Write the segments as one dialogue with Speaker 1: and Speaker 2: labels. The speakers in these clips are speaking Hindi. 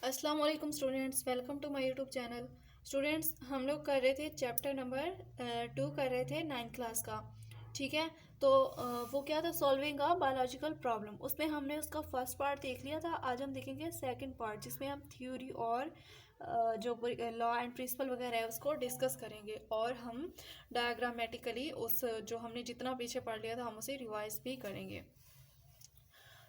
Speaker 1: अस्सलाम वालेकुम students, welcome to my YouTube channel. Students, हम लोग कर रहे थे चैप्टर नंबर 2 कर रहे थे 9th क्लास का। ठीक है, तो वो क्या था, सॉल्विंग अ बायोलॉजिकल प्रॉब्लम। उसमें हमने उसका फर्स्ट पार्ट देख लिया था। आज हम देखेंगे सेकंड पार्ट, जिसमें हम थ्योरी और जो लॉ एंड प्रिंसिपल वगैरह है उसको डिस्कस करेंगे, और हम डायग्रामेटिकली उस जो हमने जितना पीछे पढ़ लिया था हम उसे रिवाइज भी करेंगे।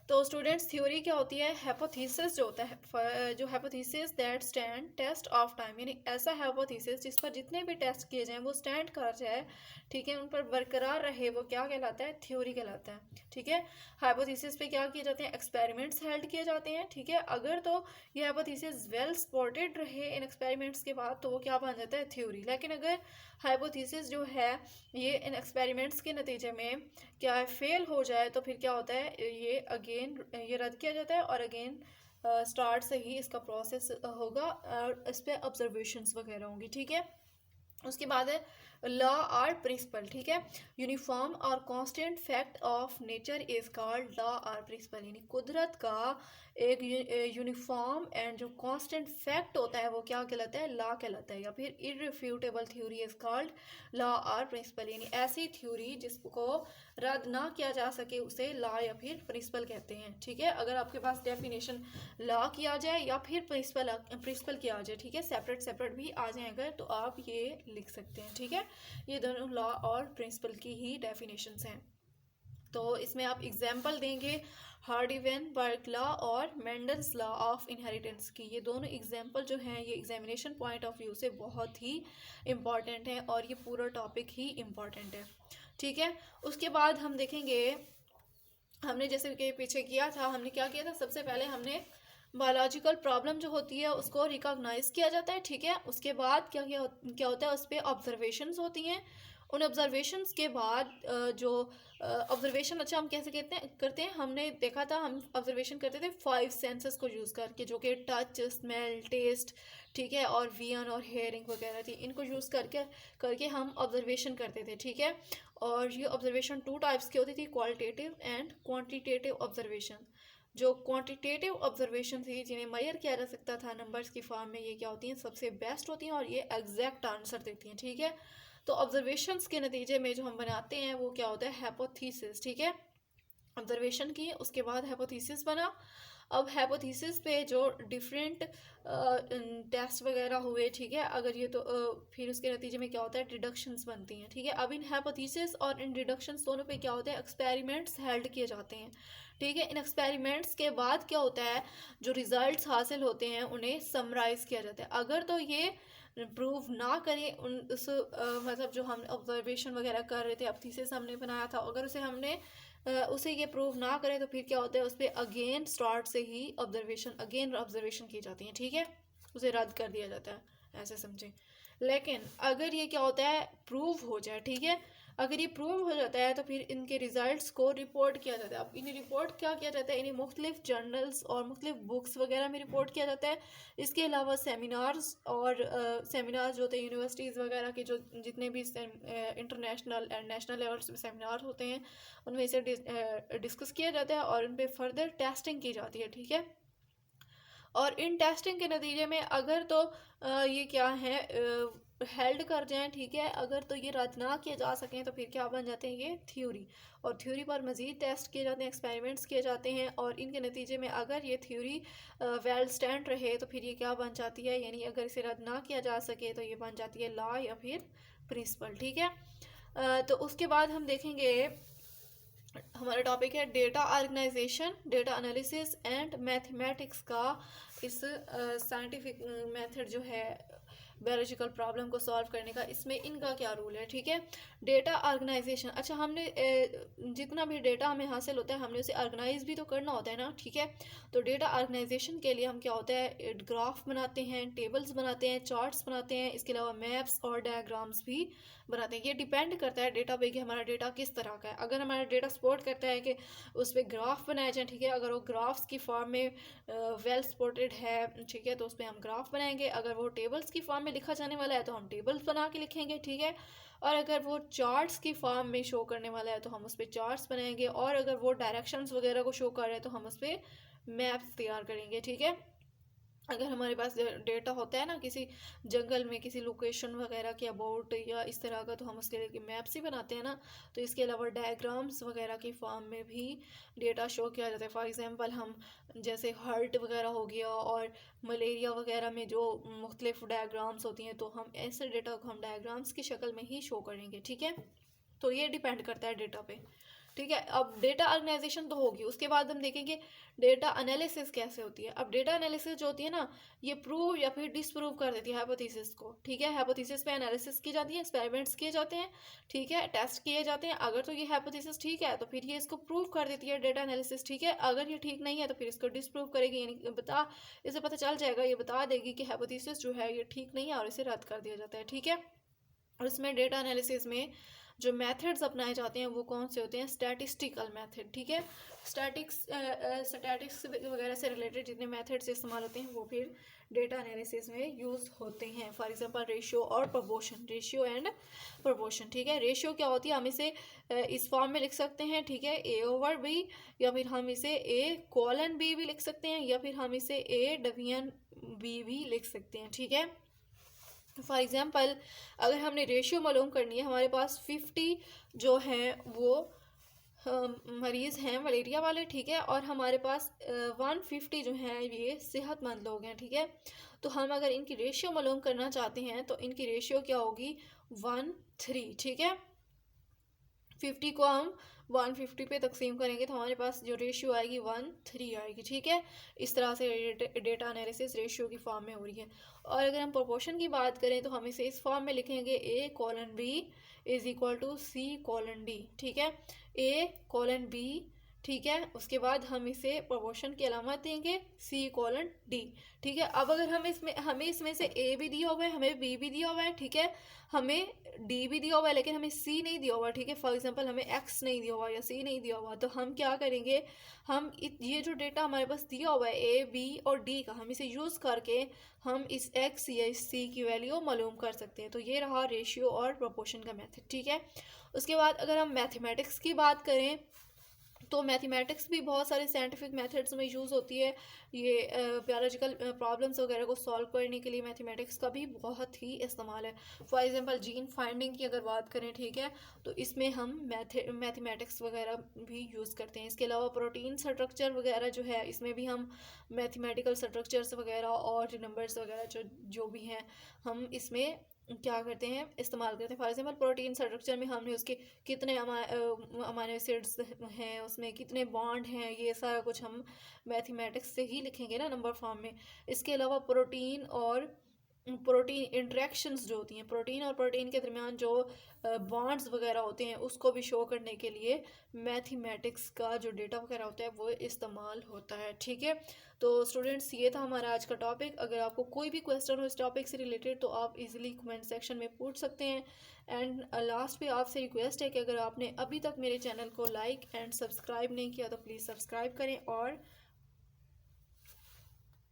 Speaker 1: तो स्टूडेंट्स, थ्योरी क्या होती है? हाइपोथेसिस जो होता है, जो hypothesis that stand test of time, यानी ऐसा हाइपोथेसिस जिस पर जितने भी टेस्ट किए जाएं वो स्टैंड कर जाए, ठीक है, उन पर बरकरार रहे, वो क्या कहलाता है? थ्योरी कहलाता है। ठीक है, हाइपोथेसिस पे क्या किए जाते हैं? एक्सपेरिमेंट्स हेल्ड किए जाते हैं। ठीक है, अगर तो ये हाइपोथेसिस वेल सपोर्टेड रहे इन एक्सपेरिमेंट्स के बाद तो वो क्या बन जाता है? थ्योरी। लेकिन अगर हाइपोथेसिस जो है ये इन एक्सपेरिमेंट्स के नतीजे में क्या है, फेल हो जाए, तो फिर क्या होता है, ये अगेन ये रद्द किया जाता है और अगेन स्टार्ट से ही इसका प्रोसेस होगा और इस पर ऑब्जर्वेशंस वगैरह होंगी। ठीक है, उसके बाद है लॉ और प्रिंसिपल। ठीक है, यूनिफॉर्म और constant fact of nature is called law और प्रिंसिपल, यानी कुदरत का एक यूनिफॉर्म एंड जो कांस्टेंट फैक्ट होता है वो क्या कहलाता है? लॉ कहलाता है। या फिर इररिफ्यूटेबल थ्योरी इज कॉल्ड लॉ और प्रिंसिपल, यानी ऐसी थ्योरी जिसको रद्द ना किया जा सके उसे लॉ या फिर प्रिंसिपल कहते हैं। ठीक है, अगर आपके पास डेफिनेशन लॉ किया जाए या फिर प्रिंसिपल किया जाए, ठीक है, सेपरेट सेपरेट भी आ जाए अगर, तो आप ये लिख सकते हैं। ठीक है, ये दोनों लॉ और प्रिंसिपल की ही डेफिनेशंस हैं। तो इसमें आप एग्जाम्पल देंगे हार्डी-वेन-बर्ग लॉ और मेंडल्स लॉ ऑफ इनहेरिटेंस की। ये दोनों एग्जाम्पल जो हैं ये एग्जामिनेशन पॉइंट ऑफ व्यू से बहुत ही इम्पॉर्टेंट हैं और ये पूरा टॉपिक ही इम्पॉर्टेंट है। ठीक है, उसके बाद हम देखेंगे, हमने जैसे कि पीछे किया था, हमने क्या किया था, सबसे पहले हमने बायोलॉजिकल प्रॉब्लम जो होती है उसको रिकॉग्नाइज किया जाता है। ठीक है, उसके बाद क्या होता है, उस पर ऑब्जर्वेशंस होती हैं। उन ऑब्जर्वेशंस के बाद जो ऑब्जर्वेशन, अच्छा हम कैसे करते हैं, हमने देखा था हम ऑब्जर्वेशन करते थे 5 सेंसेस को यूज़ करके, जो कि टच, स्मेल, टेस्ट, ठीक है, और विजन और हेयरिंग वगैरह थी। इनको यूज़ करके करके हम ऑब्जर्वेशन करते थे। ठीक है, और ये ऑब्जर्वेशन 2 टाइप्स की होती थी, क्वालिटेटिव एंड क्वांटिटेटिव ऑब्जर्वेशन। जो क्वांटिटेटिव ऑब्जर्वेशन थी, जिन्हें मेजर किया जा सकता था नंबर्स की फॉर्म में, ये क्या होती हैं? सबसे बेस्ट होती हैं और ये एग्जैक्ट आंसर देती हैं। ठीक है, तो ऑब्जर्वेशंस के नतीजे में जो हम बनाते हैं वो क्या होता है? हाइपोथेसिस। ठीक है, ऑब्जर्वेशन की, उसके बाद हाइपोथेसिस बना। अब हाइपोथेसिस पे जो डिफरेंट टेस्ट वगैरह हुए, ठीक है, अगर ये तो फिर उसके नतीजे में क्या होता है? डिडक्शंस बनती हैं। ठीक है, अब इन हाइपोथेसिस और इन डिडक्शंस दोनों पे क्या होता है? एक्सपेरिमेंट्स हेल्ड किए जाते हैं। ठीक है, इन एक्सपेरिमेंट्स के बाद क्या होता है, जो रिजल्ट्स हासिल होते हैं उन्हें समराइज किया जाता है। अगर तो ये प्रूव ना करें मतलब जो हम ऑब्जर्वेशन वगैरह कर रहे थे, अब थीसिस हमने बनाया था, अगर उसे ये प्रूव ना करें तो फिर क्या होता है, उस पर अगेन स्टार्ट से ही ऑब्जर्वेशन की जाती है। ठीक है, उसे रद्द कर दिया जाता है, ऐसे समझें। लेकिन अगर ये क्या होता है, प्रूव हो जाए, ठीक है, अगर ये प्रूव हो जाता है तो फिर इनके रिजल्ट्स को रिपोर्ट किया जाता है। अब इन्हें रिपोर्ट क्या किया जाता है? इन्हें मुख्तलिफ जर्नल्स और मुख्तलिफ बुक्स वगैरह में रिपोर्ट किया जाता है। इसके अलावा सेमिनार्स और सेमिनार्स जो होते हैं यूनिवर्सिटीज़ वगैरह के, जो जितने भी इंटरनेशनल एंड नेशनल लेवल पे सेमिनार होते हैं, उनमें इसे डिस्कस किया जाता है और उन पर फर्दर टेस्टिंग की जाती है। ठीक है, और इन टेस्टिंग के नतीजे में अगर तो ये क्या है, हेल्ड कर जाएं, ठीक है, अगर तो ये रद्द ना किए जा सकें तो फिर क्या बन जाते हैं? ये थ्योरी। और थ्योरी पर मज़ीद टेस्ट किए जाते हैं, एक्सपेरिमेंट्स किए जाते हैं, और इनके नतीजे में अगर ये थ्योरी वेल स्टैंड रहे तो फिर ये क्या बन जाती है, यानी अगर इसे रद्द ना किया जा सके तो ये बन जाती है लॉ या फिर प्रिंसिपल। ठीक है, तो उसके बाद हम देखेंगे, हमारा टॉपिक है data organisation, data analysis and mathematics का इस साइंटिफिक मेथड जो है बायोलॉजिकल प्रॉब्लम को सॉल्व करने का, इसमें इनका क्या रूल है? ठीक है, डेटा ऑर्गेनाइजेशन, अच्छा हमने जितना भी डेटा हमें हासिल होता है हमने उसे ऑर्गेनाइज भी तो करना होता है ना। ठीक है, तो डेटा ऑर्गेनाइजेशन के लिए हम क्या होता है, ग्राफ बनाते हैं, टेबल्स बनाते हैं, चार्ट्स बनाते हैं, इसके अलावा मैप्स और डायग्राम्स भी बनाते हैं। ये डिपेंड करता है डेटा पे कि हमारा डेटा किस तरह का है। अगर हमारा डेटा सपोर्ट करता है कि उस पर ग्राफ बनाए जाए, ठीक है, अगर वो ग्राफ्स की फॉर्म में वेल सपोर्टेड है, ठीक है, तो उस पर हम ग्राफ बनाएंगे। अगर वो टेबल्स की फॉर्म में लिखा जाने वाला है तो हम टेबल्स बना के लिखेंगे। ठीक है, और अगर वो चार्ट्स की फॉर्म में शो करने वाला है तो हम उस पर चार्ट्स बनाएंगे, और अगर वो डायरेक्शंस वगैरह को शो कर रहे हैं तो हम उस पर मैप्स तैयार करेंगे। ठीक है, अगर हमारे पास डेटा होता है ना किसी जंगल में किसी लोकेशन वगैरह के अबाउट या इस तरह का, तो हम उसके लिए मैप्स ही बनाते हैं ना। तो इसके अलावा डायग्राम्स वगैरह की फॉर्म में भी डेटा शो किया जाता है। फॉर एग्जांपल हम जैसे हार्ट वगैरह हो गया और मलेरिया वगैरह में जो मुख्तलिफ डायग्राम्स होती हैं, तो हम ऐसे डेटा को हम डायग्राम्स की शक्ल में ही शो करेंगे। ठीक है, तो ये डिपेंड करता है डेटा पे। ठीक है, अब डेटा ऑर्गेनाइजेशन तो होगी, उसके बाद हम देखेंगे डेटा एनालिसिस कैसे होती है। अब डेटा एनालिसिस जो होती है ना, ये प्रूव या फिर डिसप्रूव कर देती है हाइपोथेसिस को। ठीक है, हाइपोथेसिस पे एनालिसिस की जाती है, एक्सपेरिमेंट्स किए जाते हैं, ठीक है, टेस्ट किए जाते हैं। अगर तो ये हाइपोथेसिस ठीक है तो फिर ये इसको प्रूव कर देती है डेटा एनालिसिस। ठीक है, अगर ये ठीक नहीं है तो फिर इसको डिसप्रूव करेगी, यानी इसे पता चल जाएगा, ये बता देगी कि हाइपोथेसिस जो है ये ठीक नहीं है और इसे रद्द कर दिया जाता है। ठीक है, और इसमें डेटा एनालिसिस में जो मेथड्स अपनाए जाते हैं वो कौन से होते हैं? Statistical method. ठीक है, स्टैटिक्स वगैरह से रिलेटेड जितने मेथड्स इस्तेमाल होते हैं वो फिर डेटा एनालिसिस में यूज़ होते हैं। फॉर एग्जांपल रेशियो और प्रोपोर्शन, रेशियो एंड प्रोपोर्शन। ठीक है, रेशियो क्या होती है? हम इसे इस फॉर्म में लिख सकते हैं, ठीक है, A/B, या फिर हम इसे A:B भी लिख सकते हैं, या फिर हम इसे A/B भी लिख सकते हैं। ठीक है, फॉर एग्जांपल अगर हमने रेशियो मालूम करनी है, हमारे पास 50 जो हैं वो मरीज़ हैं मलेरिया वाले। ठीक है, और हमारे पास 150 जो हैं ये सेहतमंद लोग हैं। ठीक है, तो हम अगर इनकी रेशियो मालूम करना चाहते हैं तो इनकी रेशियो क्या होगी? 1:3। ठीक है, 50 को हम 150 पे तकसीम करेंगे तो हमारे पास जो रेशियो आएगी 1:3 आएगी। ठीक है, इस तरह से डेटा एनालिसिस रेशियो की फॉर्म में हो रही है। और अगर हम प्रोपोर्शन की बात करें तो हम इसे इस फॉर्म में लिखेंगे A:B is equal to C:D। ठीक है, A:B, ठीक है, उसके बाद हम इसे प्रोपोर्शन की अलामत देंगे C:D। ठीक है, अब अगर हमें इसमें से A भी दिया हुआ है, हमें B भी दिया हुआ है, ठीक है, हमें D भी दिया हुआ है, लेकिन हमें C नहीं दिया हुआ। ठीक है, फॉर एग्जांपल हमें X नहीं दिया हुआ या C नहीं दिया हुआ, तो हम क्या करेंगे? हम ये जो डेटा हमारे पास दिया हुआ है A, B और D का, हम इसे यूज़ करके हम इस X या इस C की वैल्यू मालूम कर सकते हैं। तो ये रहा रेशियो और प्रोपोर्शन का मेथड। ठीक है, उसके बाद अगर हम मैथमेटिक्स की बात करें तो मैथमेटिक्स भी बहुत सारे साइंटिफिक मेथड्स में यूज़ होती है। ये बायोलॉजिकल प्रॉब्लम्स वगैरह को सॉल्व करने के लिए मैथमेटिक्स का भी बहुत ही इस्तेमाल है। फॉर एग्जांपल जीन फाइंडिंग की अगर बात करें, ठीक है, तो इसमें हम मैथमेटिक्स वगैरह भी यूज़ करते हैं। इसके अलावा प्रोटीन स्ट्रक्चर वगैरह जो है इसमें भी हम मैथमेटिकल स्ट्रक्चर्स वगैरह और नंबर्स वगैरह जो भी हैं हम इसमें क्या करते हैं? इस्तेमाल करते हैं। फॉर एग्जाम्पल प्रोटीन स्ट्रक्चर में हमने उसके कितने अमाइनो एसिड्स हैं, उसमें कितने बॉन्ड हैं, ये सारा कुछ हम मैथमेटिक्स से ही लिखेंगे ना नंबर फॉर्म में। इसके अलावा प्रोटीन इंट्रैक्शंस जो होती हैं, प्रोटीन और प्रोटीन के दरमियान जो बॉन्ड्स वगैरह होते हैं उसको भी शो करने के लिए मैथमेटिक्स का जो डेटा वगैरह होता है वो इस्तेमाल होता है। ठीक है, तो स्टूडेंट्स ये था हमारा आज का टॉपिक। अगर आपको कोई भी क्वेश्चन हो इस टॉपिक से रिलेटेड तो आप इजीली कमेंट सेक्शन में पूछ सकते हैं। एंड लास्ट पे आपसे रिक्वेस्ट है कि अगर आपने अभी तक मेरे चैनल को लाइक एंड सब्सक्राइब नहीं किया तो प्लीज़ सब्सक्राइब करें और